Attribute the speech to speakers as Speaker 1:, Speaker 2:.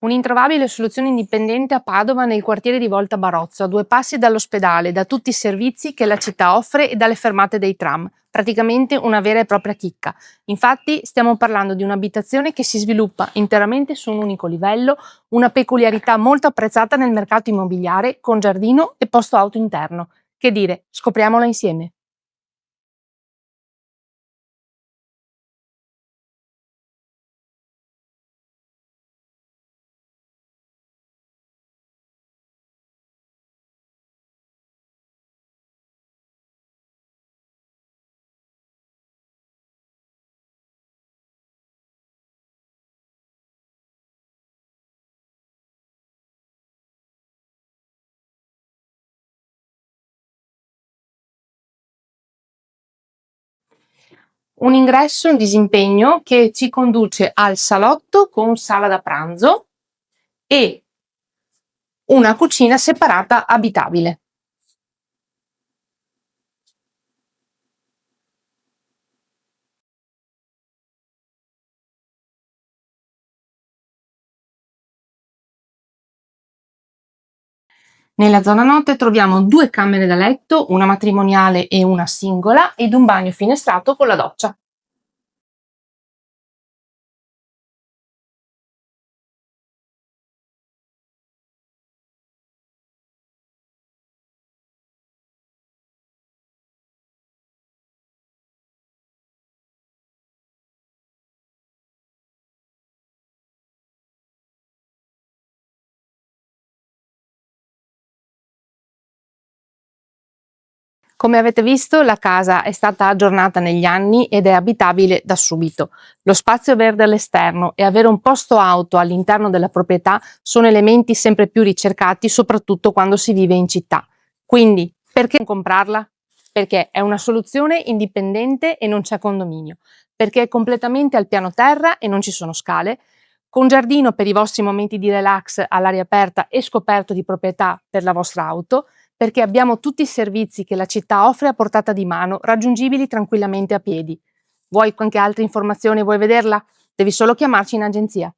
Speaker 1: Un'introvabile soluzione indipendente a Padova nel quartiere di Volta Barozzo, a 2 passi dall'ospedale, da tutti i servizi che la città offre e dalle fermate dei tram. Praticamente una vera e propria chicca. Infatti stiamo parlando di un'abitazione che si sviluppa interamente su un unico livello, una peculiarità molto apprezzata nel mercato immobiliare, con giardino e posto auto interno. Che dire, scopriamola insieme. Un ingresso in disimpegno che ci conduce al salotto con sala da pranzo e una cucina separata abitabile. Nella zona notte troviamo 2 camere da letto, una matrimoniale e una singola, ed un bagno finestrato con la doccia. Come avete visto, la casa è stata aggiornata negli anni ed è abitabile da subito. Lo spazio verde all'esterno e avere un posto auto all'interno della proprietà sono elementi sempre più ricercati, soprattutto quando si vive in città. Quindi, perché non comprarla? Perché è una soluzione indipendente e non c'è condominio, perché è completamente al piano terra e non ci sono scale, con giardino per i vostri momenti di relax all'aria aperta e scoperto di proprietà per la vostra auto, perché abbiamo tutti i servizi che la città offre a portata di mano, raggiungibili tranquillamente a piedi. Vuoi qualche altra informazione? Vuoi vederla? Devi solo chiamarci in agenzia.